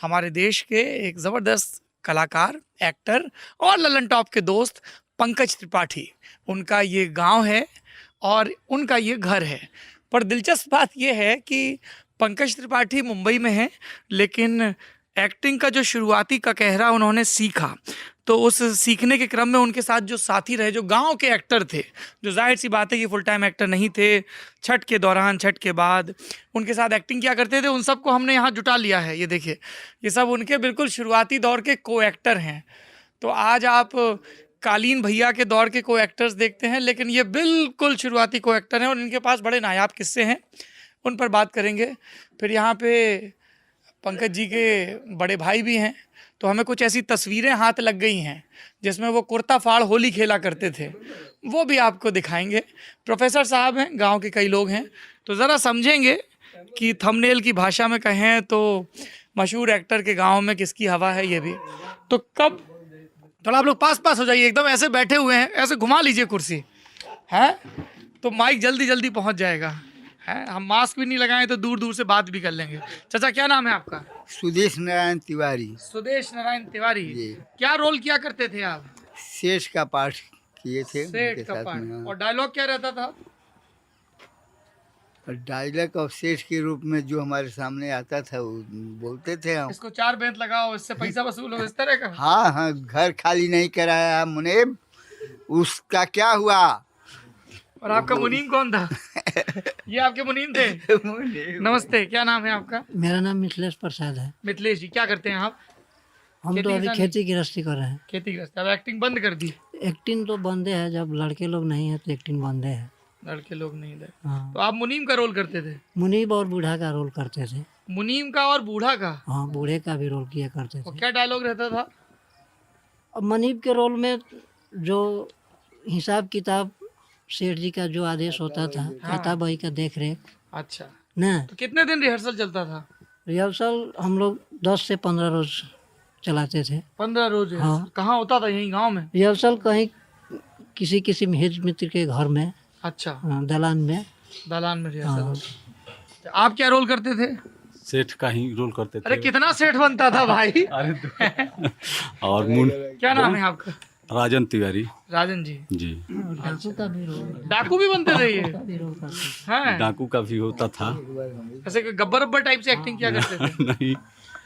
हमारे देश के एक ज़बरदस्त कलाकार, एक्टर और ललन टॉप के दोस्त पंकज त्रिपाठी। उनका ये गांव है और उनका ये घर है। पर दिलचस्प बात यह है कि पंकज त्रिपाठी मुंबई में हैं, लेकिन एक्टिंग का जो शुरुआती ककहरा उन्होंने सीखा, तो उस सीखने के क्रम में उनके साथ जो साथी रहे, जो गांव के एक्टर थे, जो जाहिर सी बात है कि फुल टाइम एक्टर नहीं थे, छठ के दौरान, छठ के बाद उनके साथ एक्टिंग किया करते थे, उन सबको हमने यहाँ जुटा लिया है। ये देखिए, ये सब उनके बिल्कुल शुरुआती दौर के को एक्टर हैं। तो आज आप कालीन भैया के दौर के को एक्टर्स देखते हैं, लेकिन ये बिल्कुल शुरुआती को एक्टर हैं और इनके पास बड़े नायाब किस्से हैं, उन पर बात करेंगे। फिर यहाँ पे पंकज जी के बड़े भाई भी हैं, तो हमें कुछ ऐसी तस्वीरें हाथ लग गई हैं जिसमें वो कुर्ता फाड़ होली खेला करते थे, वो भी आपको दिखाएंगे। प्रोफेसर साहब हैं, गांव के कई लोग हैं, तो ज़रा समझेंगे कि थंबनेल की भाषा में कहें तो मशहूर एक्टर के गांव में किसकी हवा है। ये भी तो कब थोड़ा आप लोग पास हो जाइए, एकदम ऐसे बैठे हुए हैं, ऐसे घुमा लीजिए कुर्सी है, तो माइक जल्दी जल्दी पहुंच जाएगा है। हम मास्क भी नहीं लगाएं तो दूर दूर से बात भी कर लेंगे। चाचा, क्या नाम है आपका? सुदेश नारायण तिवारी। सुदेश नारायण तिवारी। जी। क्या रोल किया करते थे आप? शेष का पाठ किए थे सेठ उनके का साथ पाठ। में, हाँ। और डायलॉग क्या रहता था? और डायलॉग और शेष के रूप में जो हमारे सामने आता था वो बोलते थे हम। इसको 4 बेंत लगाओ, इससे पैसा वसूल हो, इस तरह का। हाँ हाँ, घर खाली नहीं कराया मुनीब, उसका क्या हुआ। और आपका मुनीम कौन था? ये आपके मुनीम थे? नमस्ते, क्या नाम है आपका? मेरा नाम मिथिलेश प्रसाद है। मिथिलेश जी, क्या करते हैं आप? हम तो अभी खेती गृहस्थी कर रहे हैं। खेती गृहस्थी। अब एक्टिंग बंद कर दी? एक्टिंग तो बंदे है, जब लड़के लोग नहीं है तो एक्टिंग बंदे है। लड़के लोग नहीं थे। हाँ। तो आप मुनीम का रोल करते थे? मुनीब और बूढ़ा का रोल करते थे। मुनीम का और बूढ़ा का? हाँ, बूढ़े का भी रोल किया करते और थे। क्या डायलॉग रहता था? अब मुनीब के रोल में जो हिसाब किताब सेठ जी का जो आदेश होता था, खाता बही का देख रेख अच्छा। न। तो कितने दिन रिहर्सल चलता था? रिहर्सल हम लोग 10 से 15 रोज चलाते थे। 15 रोज? हाँ। कहाँ होता था? यहीं गांव में? रिहर्सल कहीं किसी हित मित्र के घर में, अच्छा। दलान में। दालान में रिहर्सल हाँ। होता। तो आप क्या रोल करते थे? सेठ का ही रोल करते थे। अरे कितना सेठ बनता था भाई। और मुन क्या नाम है आपका? राजन तिवारी राजन जी। जी। डाकू का भी रोल डाकू भी बनते थे ये? भी रोल करते हैं? डाकू का भी होता था। ऐसे गब्बर अब्बर टाइप से एक्टिंग किया करते थे? नहीं।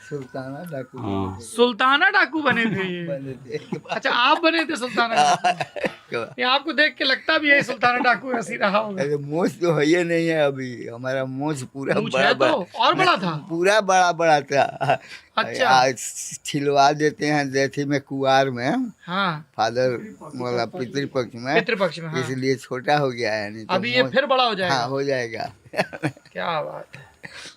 सुल्ताना डाकू हाँ। सुल्ताना डाकू बने थे ये? बने थे। अच्छा, आप बने थे सुल्ताना डाकू? ये आपको देख के लगता भी है सुल्ताना डाकू ऐसी रहा होगा। अरे मोछ तो है ही नहीं है अभी, हमारा मोछ पूरा मूंछ बड़ा है तो और बड़ा था? पूरा बड़ा बड़ा था। अच्छा। आज छिलवा देते हैं देथी में, कुआर में, हाँ, फादर वाला पितृपक्ष में, पितृपक्ष में। हाँ। इसलिए छोटा हो गया है, नहीं तो अभी ये मोछ- फिर बड़ा हो हाँ जाएगा। हो जाएगा। क्या बात है।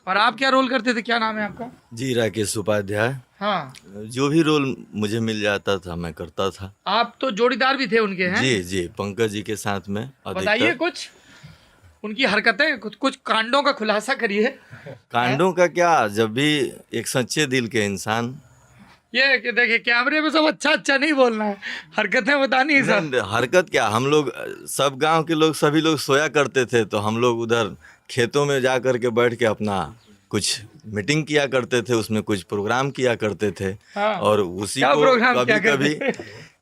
और आप क्या रोल करते थे? क्या नाम है आपका? जी, राकेश उपाध्याय। हाँ। जो भी रोल मुझे मिल जाता था मैं करता था। आप तो जोड़ीदार भी थे उनके, हैं? जी जी, पंकज जी के साथ में बताइए अधिकतर। कुछ उनकी हरकतें, कुछ कांडों का खुलासा करिए। कांडों का क्या, जब भी एक सच्चे दिल के इंसान। ये कि देखिए, कैमरे में सब अच्छा नहीं बोलना है, हरकतें बतानी है सब। हरकत क्या, हम लोग सब गांव के लोग सभी लोग सोया करते थे, तो हम लोग उधर खेतों में जा कर के बैठ के अपना कुछ मीटिंग किया करते थे, उसमें कुछ प्रोग्राम किया करते थे। हाँ। और उसी क्या को प्रोग्राम क्या करते?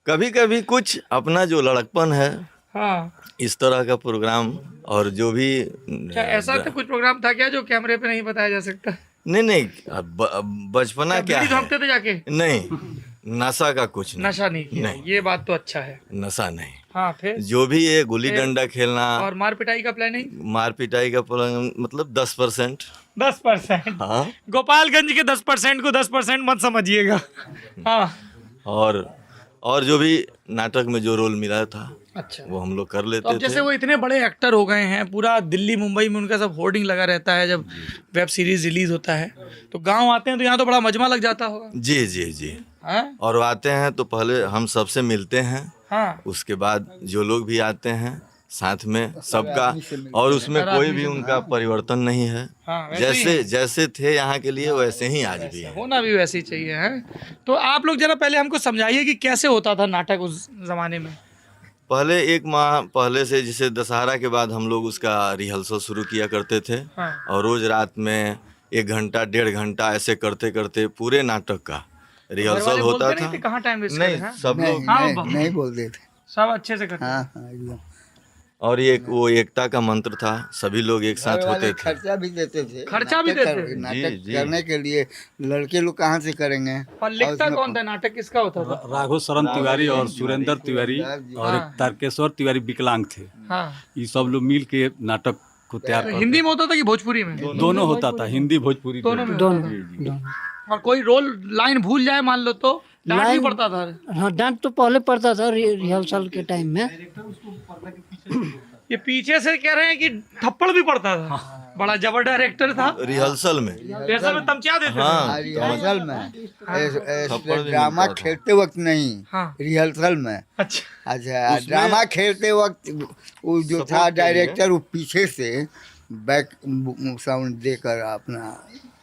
कभी कभी कुछ अपना जो लड़कपन है, हाँ। इस तरह का प्रोग्राम। और जो भी क्या ऐसा तो कुछ प्रोग्राम था क्या जो कैमरे पे नहीं बताया जा सकता? नहीं, बचपना क्या बीड़ी है, झोंकते थे जाके? नहीं, नशा का कुछ नहीं। नशा नहीं किया? नहीं। ये बात तो अच्छा है। नशा नहीं। हाँ, फिर? जो भी ये गुल्ली डंडा खेलना और मार पिटाई का प्लानिंग? मार पिटाई का प्लान, मतलब 10%। 10%? हाँ। गोपालगंज के 10% को 10% मत समझिएगा। हाँ। और जो भी नाटक में जो रोल मिला था, अच्छा। वो हम लोग कर तो लेते अब जैसे थे। वो इतने बड़े एक्टर हो गए हैं, पूरा दिल्ली मुंबई में उनका सब होर्डिंग लगा रहता है जब वेब सीरीज रिलीज होता है, तो गांव आते हैं तो यहाँ तो बड़ा मजमा लग जाता होगा। जी जी जी। हाँ? और वो आते हैं तो पहले हम सबसे मिलते हैं, हाँ। उसके बाद जो लोग भी आते हैं साथ में सबका, और उसमें कोई भी उनका परिवर्तन नहीं है। हाँ, वैसे ही जैसे जैसे थे यहाँ के लिए वैसे ही आज भी है। होना भी वैसे ही चाहिए है। तो आप लोग जरा पहले हमको समझाइए कि कैसे होता था नाटक उस जमाने में। पहले 1 माह पहले से, जैसे दशहरा के बाद हम लोग उसका रिहर्सल शुरू किया करते थे। हाँ। और रोज रात में 1 घंटा 1.5 घंटा ऐसे करते करते पूरे नाटक का रिहर्सल होता था। कहाँ टाइम वेस्ट नहीं सब लोग नहीं बोलते थे। सब अच्छे से करते हाँ हाँ एकदम। और ये वो एकता का मंत्र था, सभी लोग एक साथ घर वाले होते थे। खर्चा भी देते थे। खर्चा भी नाटक देते थे? नाटक जी। करने के लिए लड़के लोग कहाँ से करेंगे। और लिखता कौन था? नाटक किसका होता था? राघव शरण तिवारी और सुरेंद्र तिवारी और एक तारकेश्वर तिवारी विकलांग थे। हाँ, ये सब लोग मिल के नाटक को तैयार तो करते हिंदी में होता था कि भोजपुरी में? दोनों होता था, हिंदी भोजपुरी दोनों में दोनों होता था। दोनों। और कोई रोल लाइन भूल जाए मान लो तो डांट भी लाइन- पड़ता था? हाँ, डांट तो पहले पड़ता था रिहर्सल के टाइम में। ये पीछे से कह रहे हैं कि थप्पड़ भी पड़ता था। बड़ा जबर डायरेक्टर था। रिहर्सल में रिहर्सल में तमचा देते थे। हाँ रिहर्सल में थप्पड़ भी ड्रामा मिलता था। खेलते वक्त नहीं, हाँ। रिहर्सल में। अच्छा, अच्छा ड्रामा खेलते वक्त वो जो था डायरेक्टर वो पीछे से बैक साउंड देकर अपना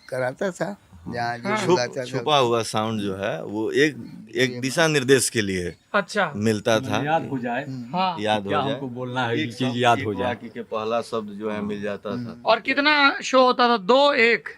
कराता था। जहाँ जो बुलाता था छुपा हुआ साउंड जो है वो एक दिशा निर्देश के लिए अच्छा, मिलता था, याद हो जाए, हाँ। याद हो क्या जाए, हमको बोलना है, ये एक चीज शब्द, याद एक हो जाए। वाक्य के पहला शब्द जो है मिल जाता था। और कितना शो होता था? 2 1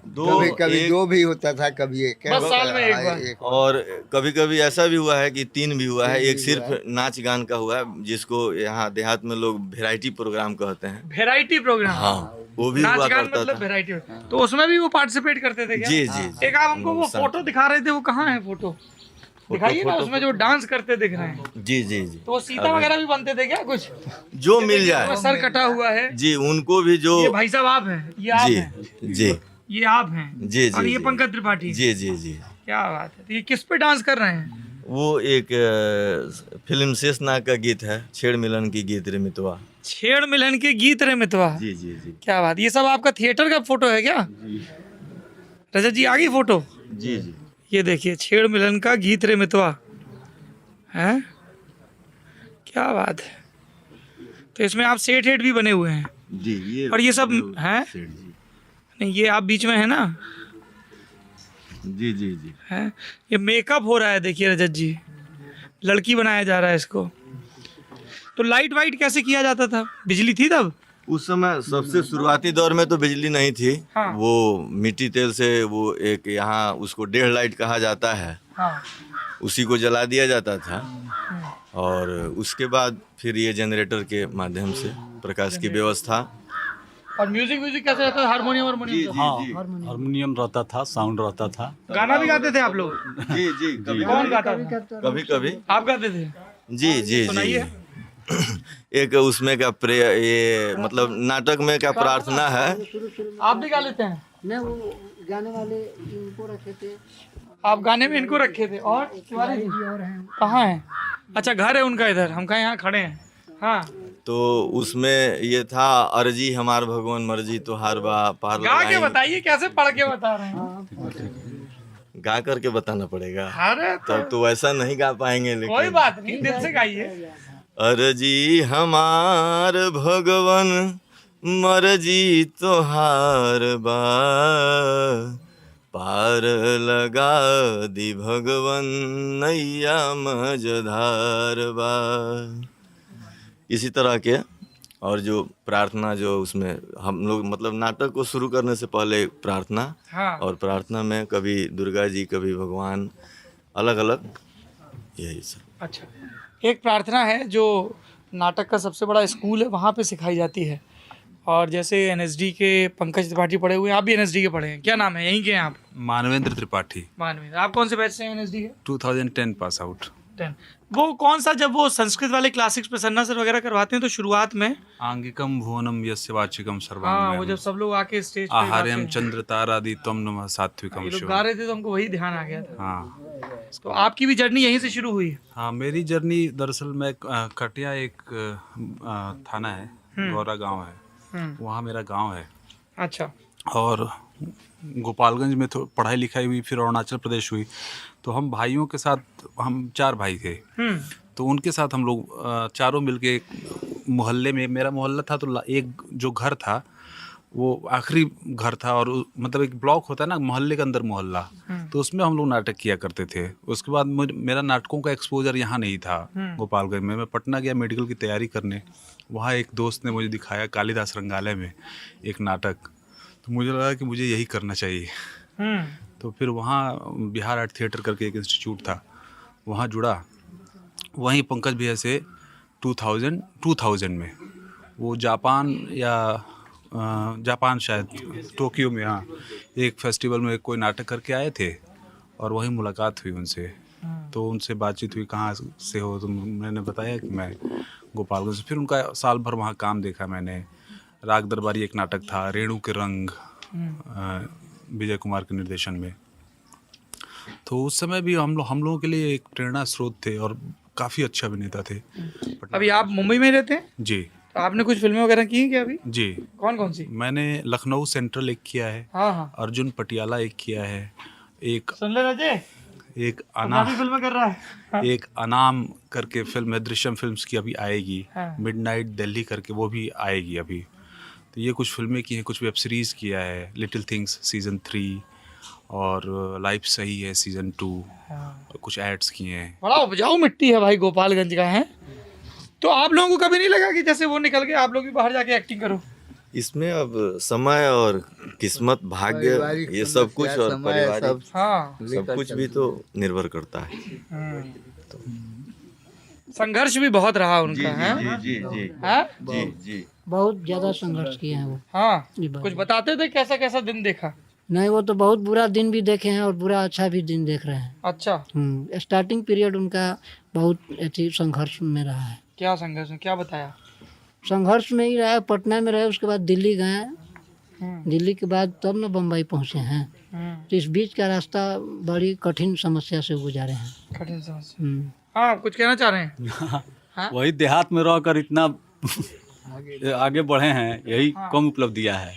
कभी कभी एक, 2 भी होता था, कभी 1। बस साल में एक बार। और कभी कभी ऐसा भी हुआ है कि 3 भी हुआ है। एक सिर्फ नाच गान का हुआ है जिसको यहाँ देहात में लोग वैरायटी प्रोग्राम कहते हैं। Variety programme. हाँ वो भी नाच हुआ गान करता मतलब था। वेराइटी। तो उसमें भी वो पार्टिसिपेट करते थे क्या? जी जी एक आप हमको वो फोटो दिखा रहे थे, वो कहाँ है फोटो? दिखाइए ना, उसमें जो डांस करते दिख रहे हैं। जी जी जी तो वो सीता वगैरह भी बनते थे क्या कुछ? जो मिल वो जाए सर कटा हुआ है। जी, उनको भी जो ये भाई साहब आप हैं, ये आप जी हैं, जी ये आप हैं, जी जी और ये जी। पंकज त्रिपाठी। जी जी जी। क्या बात है। तो ये किस पे डांस कर रहे हैं? वो एक फिल्म शेषनाग का गीत है, छेड़ मिलन की गीत रे मितवा। छेड़ मिलन के गीत रे मितवा। जी जी जी क्या बात। ये सब आपका थिएटर का फोटो है क्या? रजत जी आ गई फोटो? जी जी। ये देखिए, छेड़ मिलन का गीत रे मितवा है। क्या बात है। तो इसमें आप सेठ हेठ भी बने हुए हैं, जी ये और ये सब हैं? सेठ जी। नहीं, ये आप बीच में है ना? जी जी जी। है। ये मेकअप हो रहा है, देखिए रजत जी, लड़की बनाया जा रहा है इसको। तो लाइट वाइट कैसे किया जाता था? बिजली थी तब? उस समय सबसे शुरुआती दौर में तो बिजली नहीं थी। हाँ। वो मिट्टी तेल से वो एक यहाँ उसको 1.5 लाइट कहा जाता है, हाँ। उसी को जला दिया जाता था। और उसके बाद फिर ये जनरेटर के माध्यम से प्रकाश की व्यवस्था। और म्यूजिक कैसे रहता था? Harmonium harmonium? हाँ, हारमोनियम रहता था, साउंड रहता था। गाना भी गाते थे आप लोग? जी जी कभी कौन गाता था? कभी कभी आप गाते थे? जी जी जी। सुनाइए। एक उसमें का ये मतलब नाटक में क्या प्रार्थना है। आप भी गा लेते हैं? नहीं, वो गाने वाले इनको रखे थे। आप गाने में इनको रखे थे? और तिवारी जी और हैं। कहाँ है? अच्छा, घर है उनका इधर, हम कहाँ यहाँ खड़े हैं। हाँ, तो उसमें ये था, अर्जी हमार भगवान मर्जी तो हार बा पार गा के लगाई। बताइए, कैसे पढ़ के बता रहे हैं? गा करके बताना पड़ेगा, अरे तब तो वैसा नहीं गा पाएंगे। कोई लेकिन बात नहीं, दिल से गाइए। अर्जी हमार भगवान मर्जी तो हार बा पार लगा दी भगवन नैया मझधार बा। इसी तरह के और जो प्रार्थना जो उसमें हम लोग मतलब नाटक को शुरू करने से पहले प्रार्थना, हाँ। और प्रार्थना में कभी दुर्गा जी कभी भगवान, अलग अलग यही सब। अच्छा, एक प्रार्थना है जो नाटक का सबसे बड़ा स्कूल है, वहाँ पे सिखाई जाती है। और जैसे एनएसडी के पंकज त्रिपाठी पढ़े हुए हैं, आप भी एनएसडी के पढ़े हैं, क्या नाम है यहीं के हैं आप? मानवेंद्र त्रिपाठी, मानवीय। आप कौन से बैच से हैं एनएसडी के? 2010 पास आउट। 10। वो कौन सा, जब वो संस्कृत वाले क्लासिक्स प्रसन्ना सर वगैरह करवाते हैं तो शुरुआत में, आंगिकम भुवनम यस्य वाचिकम हाँ, सर्वांगमयम्, वो जब सब लोग आके स्टेज पे आहार्यम गाते हैं, चंद्र तारादि त्वम नमः सात्विकम ये लोग शिवम। गा रहे थे तो हमको वही ध्यान आ गया था। हाँ तो आपकी भी जर्नी यहीं से शुरू हुई? हाँ, मेरी जर्नी दरअसल मैं कटिया एक थाना है, गौरा गांव है, वहाँ मेरा गांव है। अच्छा। और गोपालगंज में तो पढ़ाई लिखाई हुई, फिर अरुणाचल प्रदेश हुई। तो हम भाइयों के साथ, हम 4 भाई थे, तो उनके साथ हम लोग चारों मिलके एक मोहल्ले में, मेरा मोहल्ला था तो एक जो घर था वो आखिरी घर था, और मतलब एक ब्लॉक होता है ना मोहल्ले के अंदर मोहल्ला, तो उसमें हम लोग नाटक किया करते थे। उसके बाद मेरा नाटकों का एक्सपोजर यहाँ नहीं था गोपालगंज में। मैं पटना गया मेडिकल की तैयारी करने, वहाँ एक दोस्त ने मुझे दिखाया कालिदास रंगालय में एक नाटक, तो मुझे लगा कि मुझे यही करना चाहिए। तो फिर वहाँ बिहार आर्ट थिएटर करके एक इंस्टीट्यूट था, वहाँ जुड़ा। वहीं पंकज भैया से 2000 में वो जापान शायद टोक्यो में, हाँ, एक फेस्टिवल में कोई नाटक करके आए थे और वहीं मुलाकात हुई उनसे। तो उनसे बातचीत हुई, कहाँ से हो, तो मैंने बताया कि मैं गोपालगंज से। फिर उनका साल भर वहाँ काम देखा मैंने। राग दरबारी एक नाटक था, रेणु के रंग, विजय कुमार के निर्देशन में। तो उस समय भी हम लोगों के लिए एक प्रेरणा स्रोत थे और काफ़ी अच्छे अभिनेता थे। अभी आप मुंबई में रहते हैं, जी तो आपने कुछ फिल्में वगैरह की हैं क्या अभी? जी, कौन कौन सी? मैंने लखनऊ सेंट्रल एक किया है, हाँ हाँ, अर्जुन पटियाला एक किया है, एक सुन ले राजे, फिल्में कर रहा है। हाँ। एक अनाम करके फिल्म है, दृश्यम फिल्म्स की, अभी आएगी। हाँ। मिडनाइट दिल्ली करके वो भी आएगी अभी। तो ये कुछ फिल्में की हैं, कुछ वेब सीरीज़ किया है, लिटिल थिंग्स सीज़न 3 और लाइफ सही है सीज़न 2, और कुछ एड्स किए हैं। बड़ा उपजाऊ मिट्टी है भाई गोपालगंज का, है। तो आप लोगों को कभी नहीं लगा कि जैसे वो निकल गए आप लोग भी बाहर जाके एक्टिंग करो? इसमें अब समय और किस्मत, भाग्य, पारिवारिक ये सब कुछ समस्या, और समय पारिवारिक हाँ, सब कुछ भी तो निर्भर करता है। संघर्ष भी बहुत रहा उनका, है। जी जी हाँ? जी जी। बहुत ज़्यादा संघर्ष किए हैं वो। हाँ, ये बात कुछ है। बताते थे कैसा कैसा दिन देखा? नहीं, वो तो बहुत बुरा दिन भी देखे हैं और बुरा अच्छा भी दिन देख रहे हैं। अच्छा, स्टार्टिंग पीरियड उनका बहुत अति संघर्ष में रहा है। क्या संघर्ष में, क्या बताया? संघर्ष में ही रहा, पटना में रहे, उसके बाद दिल्ली गए, दिल्ली के बाद तब न बम्बई पहुँचे हैं। तो इस बीच का रास्ता बड़ी कठिन समस्या से गुजारे हैं। कठिन समस्या। हाँ, कुछ कहना चाह रहे हैं? हाँ? वही देहात में रहकर इतना आगे बढ़े हैं, यही कम उपलब्धियां है।